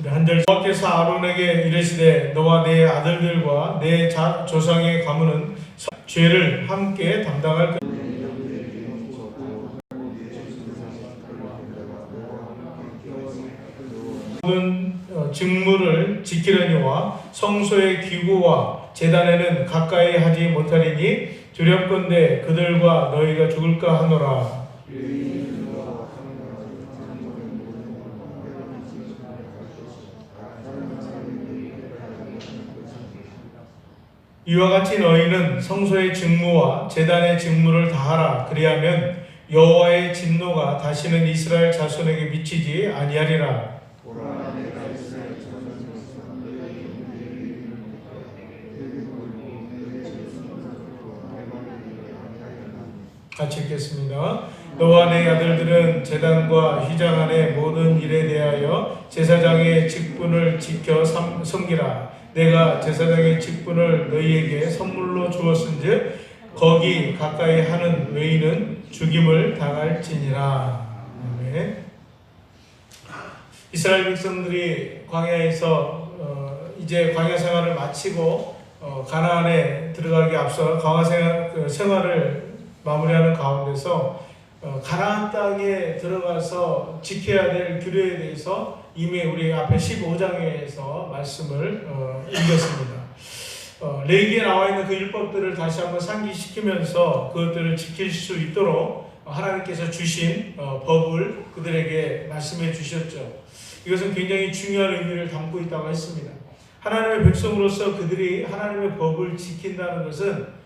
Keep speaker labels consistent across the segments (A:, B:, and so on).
A: 우리 한 절. 여호와께서 아론에게 이르시되 너와 네 아들들과 네 조상의 가문은 죄를 함께 담당할 것이다. 모든 직무를 지키려니와 성소의 기구와 제단에는 가까이 하지 못하리니 두렵건대 그들과 너희가 죽을까 하노라. 이와 같이 너희는 성소의 직무와 제단의 직무를 다하라. 그리하면 여호와의 진노가 다시는 이스라엘 자손에게 미치지 아니하리라. 같이 읽겠습니다. 너와 네 아들들은 제단과 휘장 안의 모든 일에 대하여 제사장의 직분을 지켜 섬기라. 내가 제사장의 직분을 너희에게 선물로 주었은즉 거기 가까이 하는 외인은 죽임을 당할지니라. 아멘. 이스라엘 백성들이 광야에서 이제 광야 생활을 마치고 가나안에 들어가기 앞서 광야 생활을 마무리하는 가운데서 가나안 땅에 들어가서 지켜야 될 규례에 대해서 이미 우리 앞에 15장에서 말씀을 읽었습니다. 레위기에 나와 있는 그 율법들을 다시 한번 상기시키면서 그것들을 지킬 수 있도록 하나님께서 주신 법을 그들에게 말씀해 주셨죠. 이것은 굉장히 중요한 의미를 담고 있다고 했습니다. 하나님의 백성으로서 그들이 하나님의 법을 지킨다는 것은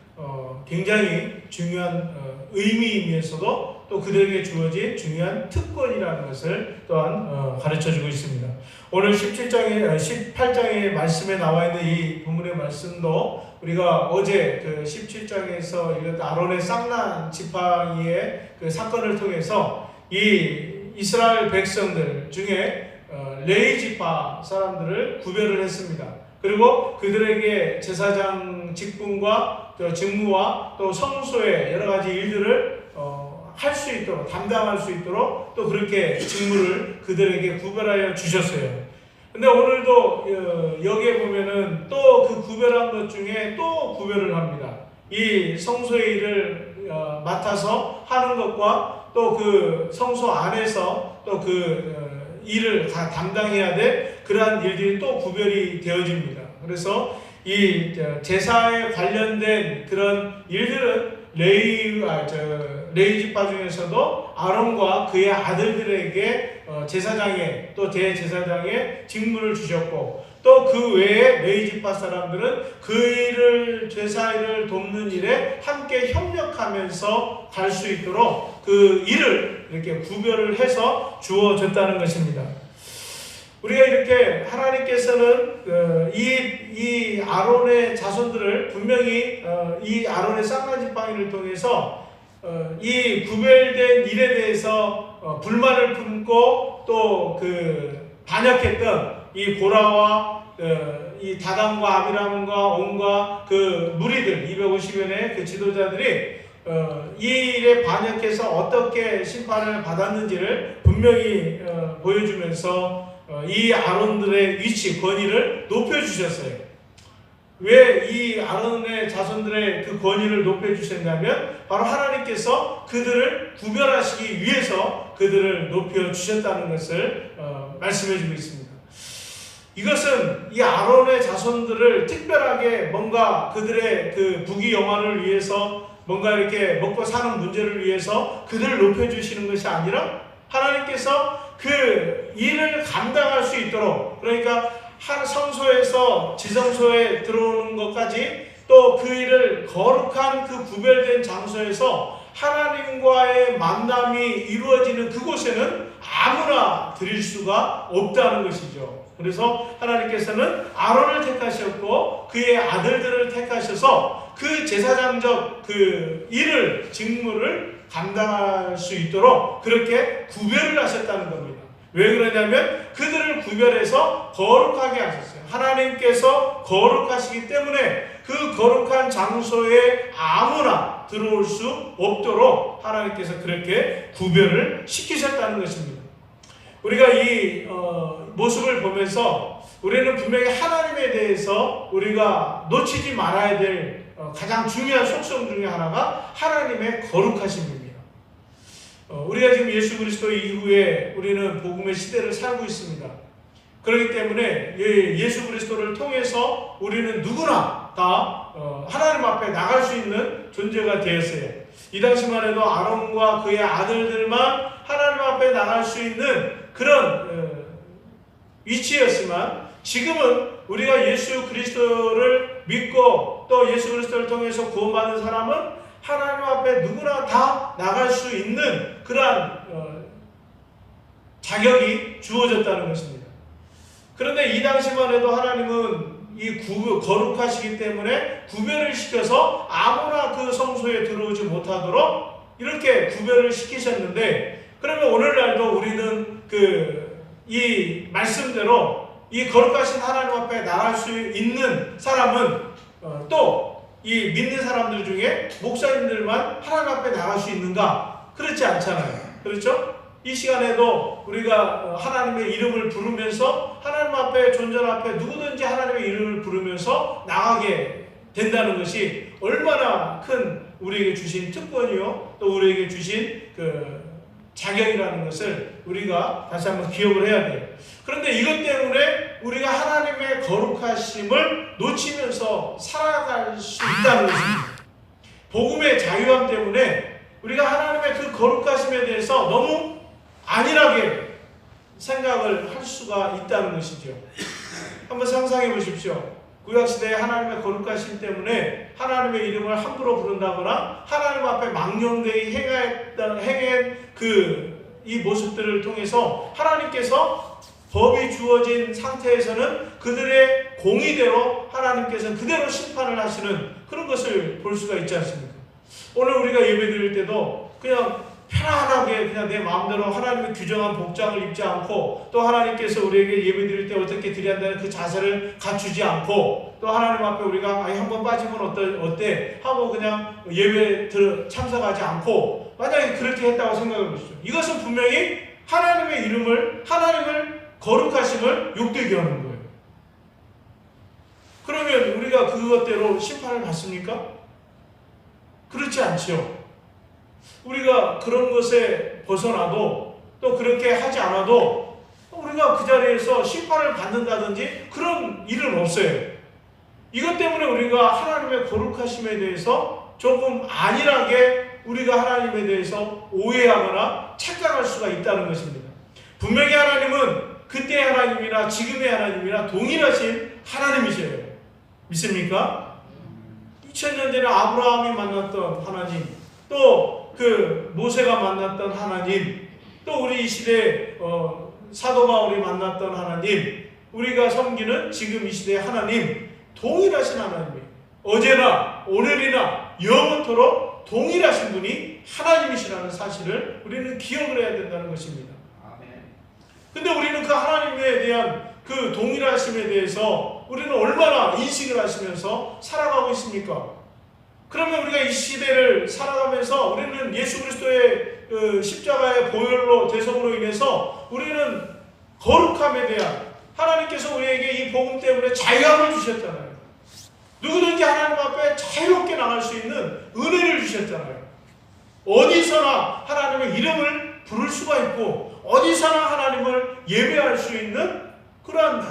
A: 굉장히 중요한 의미이면서도 또 그들에게 주어진 중요한 특권이라는 것을 또한 가르쳐주고 있습니다. 오늘 18장의 말씀에 나와 있는 이 본문의 말씀도 우리가 어제 그 17장에서 읽었던 아론의 쌍난 지팡이의 그 사건을 통해서 이 이스라엘 백성들 중에 레위 지파 사람들을 구별을 했습니다. 그리고 그들에게 제사장 직분과 직무와 또 성소의 여러 가지 일들을 할 수 있도록 담당할 수 있도록 또 그렇게 직무를 그들에게 구별하여 주셨어요. 근데 오늘도 여기에 보면은 또 그 구별한 것 중에 또 구별을 합니다. 이 성소의 일을 맡아서 하는 것과 또 그 성소 안에서 또 그 일을 다 담당해야 될 그러한 일들이 또 구별이 되어집니다. 그래서 이 제사에 관련된 그런 일들은 레위 지파 중에서도 아론과 그의 아들들에게 제사장의 또 대제사장의 직무를 주셨고 또 그 외에 레위 지파 사람들은 그 일을 제사 일을 돕는 일에 함께 협력하면서 갈 수 있도록 그 일을 이렇게 구별을 해서 주어졌다는 것입니다. 우리가 이렇게 하나님께서는 이 아론의 자손들을 분명히 이 아론의 쌍난 지팡이를 통해서 이 구별된 일에 대해서 불만을 품고 또 그 반역했던 이 고라와 이 다단과 아비람과 온과 그 무리들 250여의 그 지도자들이 이 일에 반역해서 어떻게 심판을 받았는지를 분명히 보여주면서 이 아론들의 위치, 권위를 높여주셨어요. 왜 이 아론의 자손들의 그 권위를 높여주셨냐면 바로 하나님께서 그들을 구별하시기 위해서 그들을 높여주셨다는 것을 말씀해주고 있습니다. 이것은 이 아론의 자손들을 특별하게 뭔가 그들의 그 부귀영화를 위해서 뭔가 이렇게 먹고 사는 문제를 위해서 그들을 높여주시는 것이 아니라 하나님께서 그 일을 감당할 수 있도록, 그러니까 한 성소에서 지성소에 들어오는 것까지 또 그 일을 거룩한 그 구별된 장소에서 하나님과의 만남이 이루어지는 그곳에는 아무나 드릴 수가 없다는 것이죠. 그래서 하나님께서는 아론을 택하셨고 그의 아들들을 택하셔서 그 제사장적 그 일을, 직무를 감당할 수 있도록 그렇게 구별을 하셨다는 겁니다. 왜 그러냐면 그들을 구별해서 거룩하게 하셨어요. 하나님께서 거룩하시기 때문에 그 거룩한 장소에 아무나 들어올 수 없도록 하나님께서 그렇게 구별을 시키셨다는 것입니다. 우리가 이 모습을 보면서 우리는 분명히 하나님에 대해서 우리가 놓치지 말아야 될 가장 중요한 속성 중에 하나가 하나님의 거룩하심입니다. 우리가 지금 예수 그리스도 이후에 우리는 복음의 시대를 살고 있습니다. 그렇기 때문에 예수 그리스도를 통해서 우리는 누구나 다 하나님 앞에 나갈 수 있는 존재가 되었어요. 이 당시만 해도 아론과 그의 아들들만 하나님 앞에 나갈 수 있는 그런 위치였지만, 지금은 우리가 예수 그리스도를 믿고 또 예수 그리스도를 통해서 구원받은 사람은 하나님 앞에 누구나 다 나갈 수 있는 그러한 자격이 주어졌다는 것입니다. 그런데 이 당시만 해도 하나님은 이 거룩하시기 때문에 구별을 시켜서 아무나 그 성소에 들어오지 못하도록 이렇게 구별을 시키셨는데, 그러면 오늘날도 우리는 이 말씀대로 이 거룩하신 하나님 앞에 나갈 수 있는 사람은 또 이 믿는 사람들 중에 목사님들만 하나님 앞에 나갈 수 있는가? 그렇지 않잖아요. 그렇죠? 이 시간에도 우리가 하나님의 이름을 부르면서 하나님 앞에, 존전 앞에 누구든지 하나님의 이름을 부르면서 나가게 된다는 것이 얼마나 큰 우리에게 주신 특권이요, 또 우리에게 주신 자격이라는 것을 우리가 다시 한번 기억을 해야 돼요. 그런데 이것 때문에 우리가 하나님의 거룩하심을 놓치면서 살아갈 수 있다는 것입니다. 복음의 자유함 때문에 우리가 하나님의 그 거룩하심에 대해서 너무 안일하게 생각을 할 수가 있다는 것이죠. 한번 상상해 보십시오. 구약시대에 하나님의 거룩하심 때문에 하나님의 이름을 함부로 부른다거나 하나님 앞에 망령되이 행한 이 모습들을 통해서 하나님께서 법이 주어진 상태에서는 그들의 공의대로 하나님께서 그대로 심판을 하시는 그런 것을 볼 수가 있지 않습니까? 오늘 우리가 예배드릴 때도 그냥 편안하게 그냥 내 마음대로 하나님의 규정한 복장을 입지 않고, 또 하나님께서 우리에게 예배드릴 때 어떻게 드려야 한다는 그 자세를 갖추지 않고, 또 하나님 앞에 우리가 한번 빠지면 어때 하고 그냥 예배에 참석하지 않고, 만약에 그렇게 했다고 생각해 보시죠. 이것은 분명히 하나님의 이름을, 하나님을 거룩하심을 욕되게 하는 거예요. 그러면 우리가 그것대로 심판을 받습니까? 그렇지 않죠. 우리가 그런 것에 벗어나도, 또 그렇게 하지 않아도 우리가 그 자리에서 심판을 받는다든지 그런 일은 없어요. 이것 때문에 우리가 하나님의 거룩하심에 대해서 조금 안일하게 우리가 하나님에 대해서 오해하거나 착각할 수가 있다는 것입니다. 분명히 하나님은 그때의 하나님이나 지금의 하나님이나 동일하신 하나님이세요. 믿습니까? 2000년 전에 아브라함이 만났던 하나님, 또 모세가 만났던 하나님, 또 우리 이 시대에 사도 바울이 만났던 하나님, 우리가 섬기는 지금 이 시대의 하나님, 동일하신 하나님이에요. 어제나 오늘이나 영원토록 동일하신 분이 하나님이시라는 사실을 우리는 기억을 해야 된다는 것입니다. 근데 우리는 그 하나님에 대한 그 동일하심에 대해서 우리는 얼마나 인식을 하시면서 살아가고 있습니까? 그러면 우리가 이 시대를 살아가면서 우리는 예수 그리스도의 십자가의 보혈로 대속으로 인해서 우리는 거룩함에 대한, 하나님께서 우리에게 이 복음 때문에 자유함을 주셨잖아요. 누구든지 하나님 앞에 자유롭게 나갈 수 있는 은혜를 주셨잖아요. 어디서나 하나님의 이름을 부를 수가 있고 어디서나 하나님을 예배할 수 있는 그러한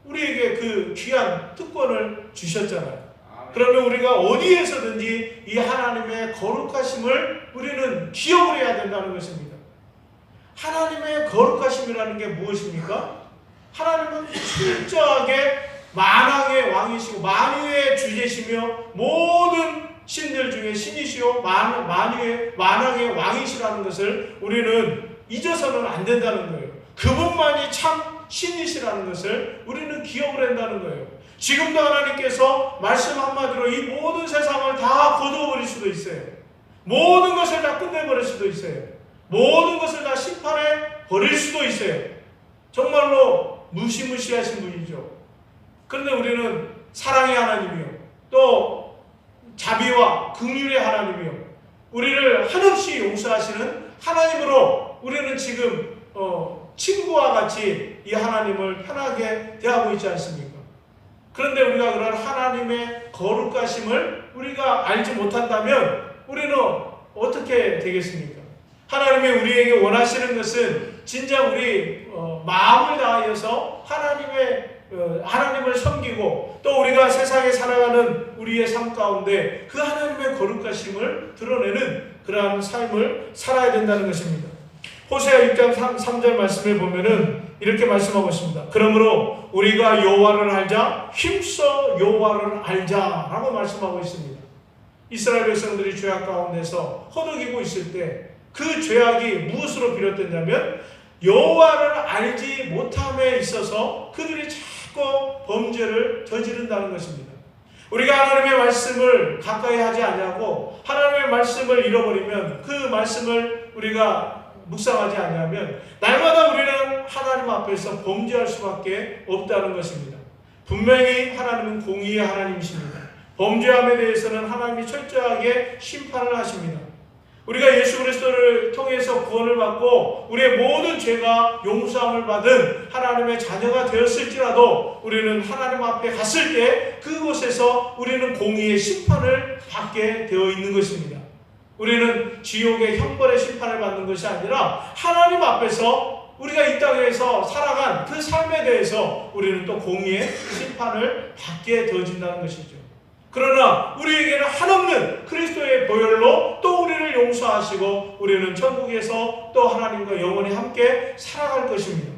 A: 우리에게 그 귀한 특권을 주셨잖아요. 그러면 우리가 어디에서든지 이 하나님의 거룩하심을 우리는 기억을 해야 된다는 것입니다. 하나님의 거룩하심이라는 게 무엇입니까? 하나님은 철저하게 만왕의 왕이시고 만유의 주제시며 모든 신들 중에 신이시오 만왕의 왕이시라는 것을 우리는 잊어서는 안 된다는 거예요. 그분만이 참 신이시라는 것을 우리는 기억을 한다는 거예요. 지금도 하나님께서 말씀 한마디로 이 모든 세상을 다 거두어버릴 수도 있어요. 모든 것을 다 끝내버릴 수도 있어요. 모든 것을 다 심판해 버릴 수도 있어요. 정말로 무시무시하신 분이죠. 그런데 우리는 사랑의 하나님이요, 또 자비와 긍휼의 하나님이요, 우리를 한없이 용서하시는 하나님으로 우리는 지금 친구와 같이 이 하나님을 편하게 대하고 있지 않습니까? 그런데 우리가 그런 하나님의 거룩하심을 우리가 알지 못한다면 우리는 어떻게 되겠습니까? 하나님이 우리에게 원하시는 것은 진짜 우리 마음을 다하여서 하나님을 섬기고 또 우리가 세상에 살아가는 우리의 삶 가운데 그 하나님의 거룩하심을 드러내는 그러한 삶을 살아야 된다는 것입니다. 호세아 6장 3절 말씀을 보면은 이렇게 말씀하고 있습니다. 그러므로 우리가 여호와를 알자, 힘써 여호와를 알자라고 말씀하고 있습니다. 이스라엘 백성들이 죄악 가운데서 허덕이고 있을 때 그 죄악이 무엇으로 비롯됐냐면 여호와를 알지 못함에 있어서 그들이 자꾸 범죄를 저지른다는 것입니다. 우리가 하나님의 말씀을 가까이 하지 아니하고 하나님의 말씀을 잃어버리면 그 말씀을 우리가 묵상하지 아니하면 날마다 우리는 하나님 앞에서 범죄할 수밖에 없다는 것입니다. 분명히 하나님은 공의의 하나님이십니다. 범죄함에 대해서는 하나님이 철저하게 심판을 하십니다. 우리가 예수 그리스도를 통해서 구원을 받고 우리의 모든 죄가 용서함을 받은 하나님의 자녀가 되었을지라도 우리는 하나님 앞에 갔을 때 그곳에서 우리는 공의의 심판을 받게 되어 있는 것입니다. 우리는 지옥의 형벌의 심판을 받는 것이 아니라 하나님 앞에서 우리가 이 땅에서 살아간 그 삶에 대해서 우리는 또 공의의 심판을 받게 되어진다는 것이죠. 그러나 우리에게는 한없는 그리스도의 보혈로 또 우리를 용서하시고 우리는 천국에서 또 하나님과 영원히 함께 살아갈 것입니다.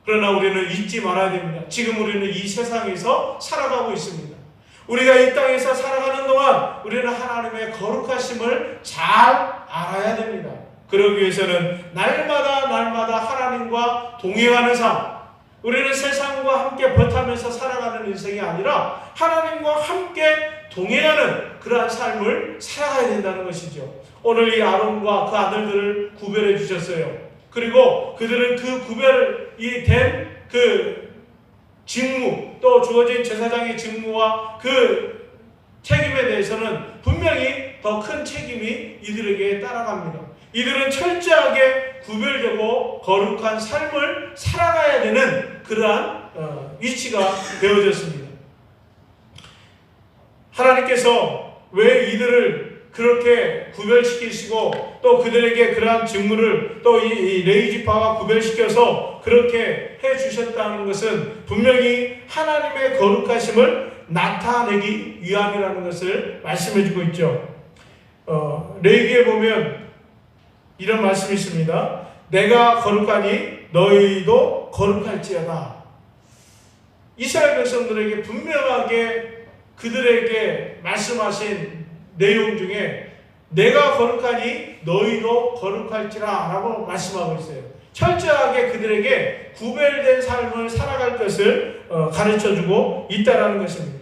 A: 그러나 우리는 잊지 말아야 됩니다. 지금 우리는 이 세상에서 살아가고 있습니다. 우리가 이 땅에서 살아가는 동안 우리는 하나님의 거룩하심을 잘 알아야 됩니다. 그러기 위해서는 날마다 하나님과 동행하는 삶, 우리는 세상과 함께 버타면서 살아가는 인생이 아니라 하나님과 함께 동행하는 그러한 삶을 살아가야 된다는 것이죠. 오늘 이 아론과 그 아들들을 구별해 주셨어요. 그리고 그들은 그 구별이 된 그 직무, 또 주어진 제사장의 직무와 그 책임에 대해서는 분명히 더 큰 책임이 이들에게 따라갑니다. 이들은 철저하게 구별되고 거룩한 삶을 살아가야 되는 그러한 위치가 되어졌습니다. 하나님께서 왜 이들을 그렇게 구별시키시고 또 그들에게 그러한 직무를 또 이 레위지파와 구별시켜서 그렇게 해주셨다는 것은 분명히 하나님의 거룩하심을 나타내기 위함이라는 것을 말씀해주고 있죠. 레위기에 보면 이런 말씀이 있습니다. 내가 거룩하니 너희도 거룩할지어다. 이스라엘 백성들에게 분명하게 그들에게 말씀하신 내용 중에 내가 거룩하니 너희도 거룩할지라 라고 말씀하고 있어요. 철저하게 그들에게 구별된 삶을 살아갈 것을 가르쳐주고 있다는 것입니다.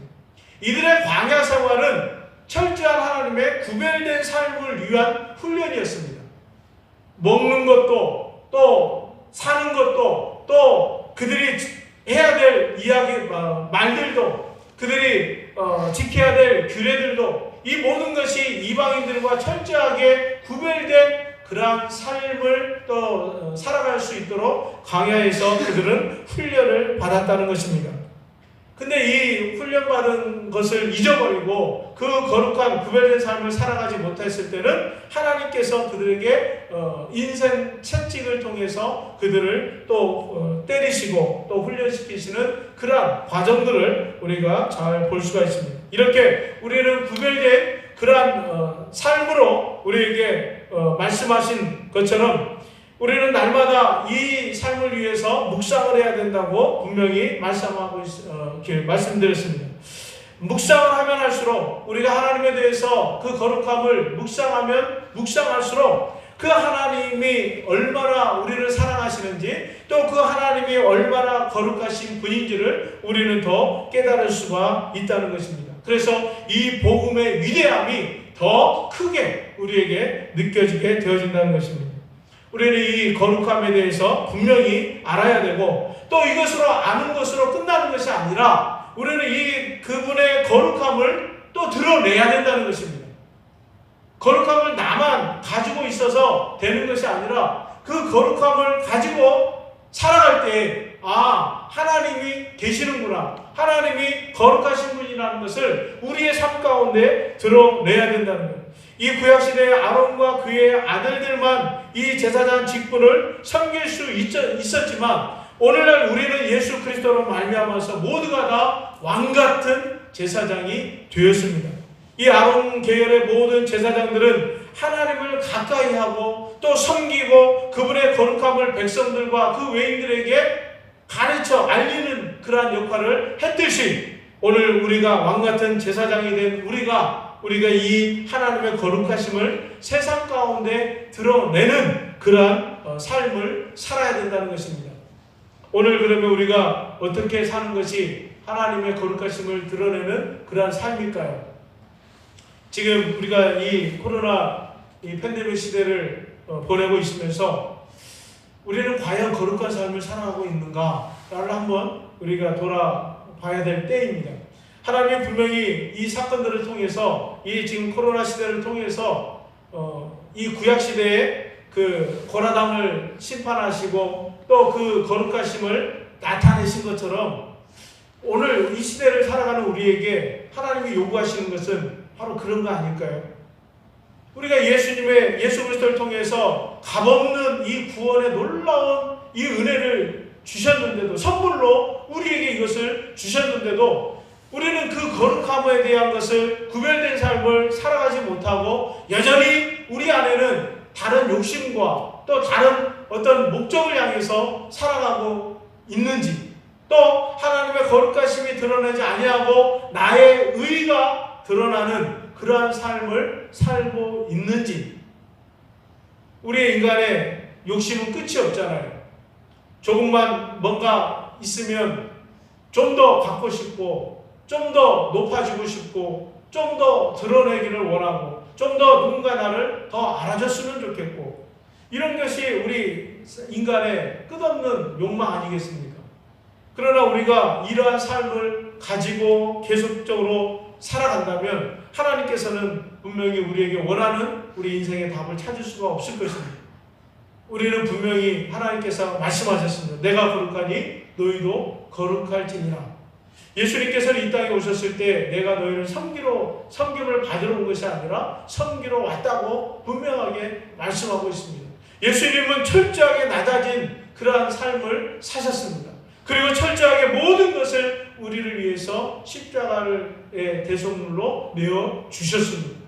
A: 이들의 광야 생활은 철저한 하나님의 구별된 삶을 위한 훈련이었습니다. 먹는 것도 또 사는 것도 또 그들이 해야 될 말들도 그들이 지켜야 될 규례들도 이 모든 것이 이방인들과 철저하게 구별된 그러한 삶을 또 살아갈 수 있도록 광야에서 그들은 훈련을 받았다는 것입니다. 근데 이 훈련받은 것을 잊어버리고 그 거룩한 구별된 삶을 살아가지 못했을 때는 하나님께서 그들에게 인생 채찍을 통해서 그들을 또 때리시고 또 훈련시키시는 그러한 과정들을 우리가 잘 볼 수가 있습니다. 이렇게 우리는 구별된 그러한 삶으로 우리에게 말씀하신 것처럼 우리는 날마다 이 삶을 위해서 묵상을 해야 된다고 분명히 말씀드렸습니다. 묵상을 하면 할수록 우리가 하나님에 대해서 그 거룩함을 묵상하면 묵상할수록 그 하나님이 얼마나 우리를 사랑하시는지 또 그 하나님이 얼마나 거룩하신 분인지를 우리는 더 깨달을 수가 있다는 것입니다. 그래서 이 복음의 위대함이 더 크게 우리에게 느껴지게 되어진다는 것입니다. 우리는 이 거룩함에 대해서 분명히 알아야 되고 또 이것으로 아는 것으로 끝나는 것이 아니라 우리는 이 그분의 거룩함을 또 드러내야 된다는 것입니다. 거룩함을 나만 가지고 있어서 되는 것이 아니라 그 거룩함을 가지고 살아갈 때 하나님이 계시는구나, 하나님이 거룩하신 분이라는 것을 우리의 삶 가운데 드러내야 된다는 거예요. 이 구약시대의 아론과 그의 아들들만 이 제사장 직분을 섬길 수 있었지만 오늘날 우리는 예수 그리스도로 말미암아서 모두가 다 왕같은 제사장이 되었습니다. 이 아론 계열의 모든 제사장들은 하나님을 가까이 하고 또 섬기고 그분의 거룩함을 백성들과 그 외인들에게 가르쳐 알리는 그러한 역할을 했듯이 오늘 우리가 왕같은 제사장이 된 우리가 이 하나님의 거룩하심을 세상 가운데 드러내는 그러한 삶을 살아야 된다는 것입니다. 오늘 그러면 우리가 어떻게 사는 것이 하나님의 거룩하심을 드러내는 그러한 삶일까요? 지금 우리가 이 코로나 이 팬데믹 시대를 보내고 있으면서 우리는 과연 거룩한 삶을 살아가고 있는가를 한번 우리가 돌아봐야 될 때입니다. 하나님이 분명히 이 사건들을 통해서 이 지금 코로나 시대를 통해서 이 구약 시대에 그 고라당을 심판하시고 또 그 거룩하심을 나타내신 것처럼 오늘 이 시대를 살아가는 우리에게 하나님이 요구하시는 것은 바로 그런 거 아닐까요? 우리가 예수 그리스도를 통해서 값없는 이 구원의 놀라운 이 은혜를 주셨는데도, 선물로 우리에게 이것을 주셨는데도 우리는 그 거룩함에 대한 것을 구별된 삶을 살아가지 못하고 여전히 우리 안에는 다른 욕심과 또 다른 어떤 목적을 향해서 살아가고 있는지, 또 하나님의 거룩하심이 드러나지 아니하고 나의 의가 드러나는 그러한 삶을 살고 있는지. 우리의 인간의 욕심은 끝이 없잖아요. 조금만 뭔가 있으면 좀 더 갖고 싶고, 좀 더 높아지고 싶고, 좀 더 드러내기를 원하고, 좀 더 누군가 나를 더 알아줬으면 좋겠고, 이런 것이 우리 인간의 끝없는 욕망 아니겠습니까? 그러나 우리가 이러한 삶을 가지고 계속적으로 살아간다면 하나님께서는 분명히 우리에게 원하는 우리 인생의 답을 찾을 수가 없을 것입니다. 우리는 분명히 하나님께서 말씀하셨습니다. 내가 거룩하니 너희도 거룩할지니라. 예수님께서는 이 땅에 오셨을 때 내가 너희를 섬김을 받으러 온 것이 아니라 섬기러 왔다고 분명하게 말씀하고 있습니다. 예수님은 철저하게 낮아진 그러한 삶을 사셨습니다. 그리고 철저하게 모든 것을 우리를 위해서 십자가의 대속물로 내어 주셨습니다.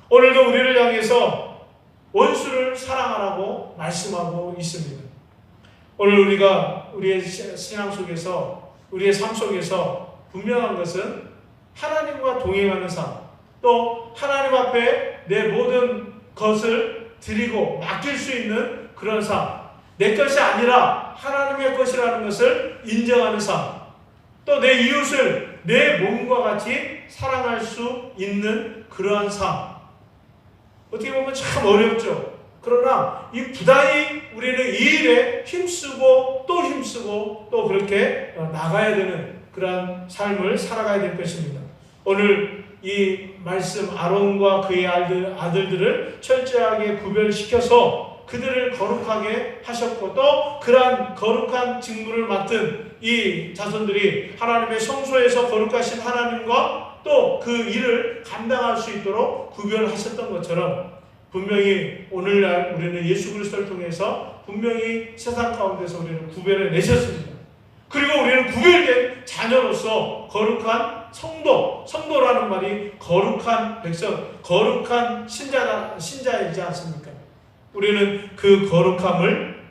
A: 오늘도 우리를 향해서 원수를 사랑하라고 말씀하고 있습니다. 오늘 우리가 우리의 신앙 속에서, 우리의 삶 속에서 분명한 것은 하나님과 동행하는 삶, 또 하나님 앞에 내 모든 것을 드리고 맡길 수 있는 그런 삶, 내 것이 아니라 하나님의 것이라는 것을 인정하는 삶, 또 내 이웃을 내 몸과 같이 사랑할 수 있는 그러한 삶. 어떻게 보면 참 어렵죠. 그러나 이 부단히 우리는 이 일에 힘쓰고 또 그렇게 나가야 되는 그러한 삶을 살아가야 될 것입니다. 오늘 이 말씀, 아론과 그의 아들들을 철저하게 구별시켜서 그들을 거룩하게 하셨고, 또 그러한 거룩한 직무를 맡은 이 자손들이 하나님의 성소에서 거룩하신 하나님과 또 그 일을 감당할 수 있도록 구별하셨던 것처럼 분명히 오늘날 우리는 예수 그리스도를 통해서 분명히 세상 가운데서 우리는 구별해 내셨습니다. 그리고 우리는 구별된 자녀로서 거룩한 성도라는 말이 거룩한 백성, 거룩한 신자이지 않습니까? 우리는 그 거룩함을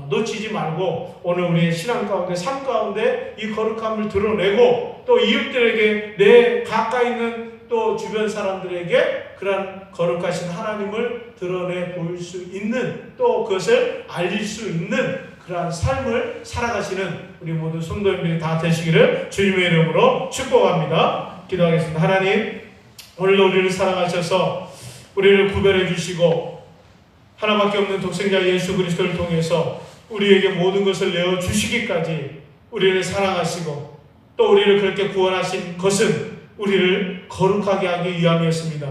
A: 놓치지 말고 오늘 우리의 신앙 가운데, 삶 가운데 이 거룩함을 드러내고 또 이웃들에게, 내 가까이 있는 또 주변 사람들에게 그러한 거룩하신 하나님을 드러내 보일 수 있는, 또 그것을 알릴 수 있는 그러한 삶을 살아가시는 우리 모든 성도님들이 다 되시기를 주님의 이름으로 축복합니다. 기도하겠습니다. 하나님, 오늘도 우리를 사랑하셔서 우리를 구별해 주시고 하나밖에 없는 독생자 예수 그리스도를 통해서 우리에게 모든 것을 내어 주시기까지 우리를 사랑하시고 또 우리를 그렇게 구원하신 것은 우리를 거룩하게 하기 위함이었습니다.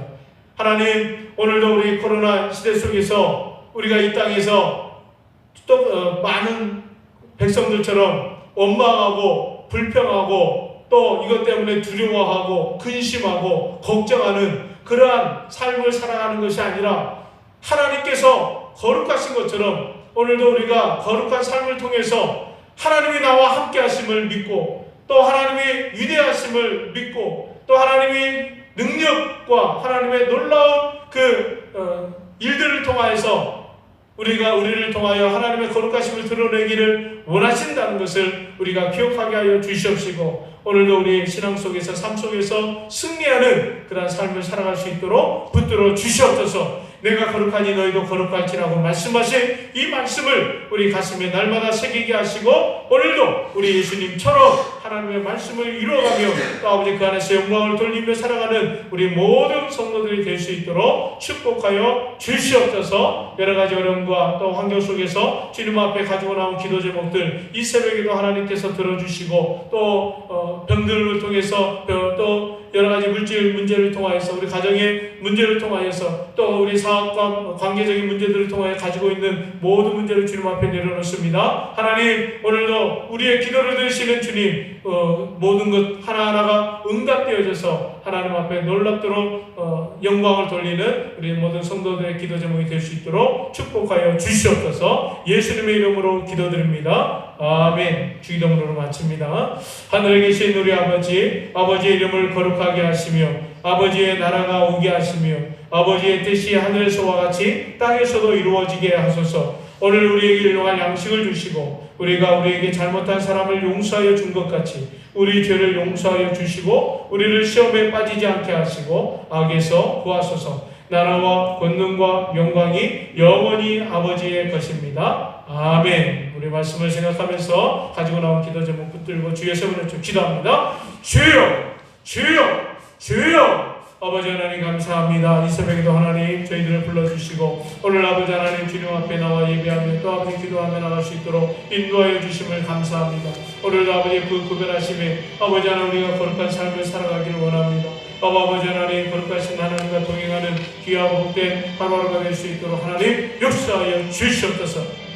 A: 하나님, 오늘도 우리 코로나 시대 속에서 우리가 이 땅에서 또 많은 백성들처럼 원망하고 불평하고 또 이것 때문에 두려워하고 근심하고 걱정하는 그러한 삶을 살아가는 것이 아니라 하나님께서 거룩하신 것처럼 오늘도 우리가 거룩한 삶을 통해서 하나님이 나와 함께 하심을 믿고 또 하나님의 위대하심을 믿고 또 하나님의 능력과 하나님의 놀라운 일들을 통하여서 우리를 통하여 하나님의 거룩하심을 드러내기를 원하신다는 것을 우리가 기억하게 하여 주시옵시고 오늘도 우리의 신앙 속에서 삶 속에서 승리하는 그러한 삶을 살아갈 수 있도록 붙들어 주시옵소서. 내가 거룩하니 너희도 거룩할지라고 말씀하신 이 말씀을 우리 가슴에 날마다 새기게 하시고 오늘도 우리 예수님처럼 하나님의 말씀을 이루어가며 또 아버지 그 안에서 영광을 돌리며 살아가는 우리 모든 성도들이 될 수 있도록 축복하여 주시옵소서. 여러가지 어려움과 또 환경 속에서 주님 앞에 가지고 나온 기도 제목들 이 새벽에도 하나님께서 들어주시고 또 병들을 통해서 또 여러가지 물질 문제를 통하여서 우리 가정의 문제를 통하여서 또 우리 사업과 관계적인 문제들을 통하여 가지고 있는 모든 문제를 주님 앞에 내려놓습니다. 하나님 오늘도 우리의 기도를 들으시는 주님 모든 것 하나하나가 응답되어져서 하나님 앞에 놀랍도록 영광을 돌리는 우리 모든 성도들의 기도 제목이 될 수 있도록 축복하여 주시옵소서. 예수님의 이름으로 기도드립니다. 아멘. 주기도문으로 마칩니다. 하늘에 계신 우리 아버지, 아버지의 이름을 거룩하게 하시며 아버지의 나라가 오게 하시며 아버지의 뜻이 하늘에서와 같이 땅에서도 이루어지게 하소서. 오늘 우리에게 일용할 양식을 주시고 우리가 우리에게 잘못한 사람을 용서하여 준 것 같이 우리 죄를 용서하여 주시고 우리를 시험에 빠지지 않게 하시고 악에서 구하소서. 나라와 권능과 영광이 영원히 아버지의 것입니다. 아멘. 우리 말씀을 생각하면서 가지고 나온 기도 제목 붙들고 주의 세분을 좀 기도합니다. 주여, 주여, 주여. 아버지 하나님 감사합니다. 이 새벽에도 하나님 저희들을 불러주시고 오늘 아버지 하나님 주님 앞에 나와 예배하며 또 아버지 기도하며 나갈 수 있도록 인도하여 주심을 감사합니다. 오늘도 아버지 그 구별하심에 아버지 하나님 우리가 거룩한 삶을 살아가기를 원합니다. 아버지 하나님 거룩하신 하나님과 동행하는 귀하고 복된 하루하루가 될 수 있도록 하나님 역사하여 주시옵소서.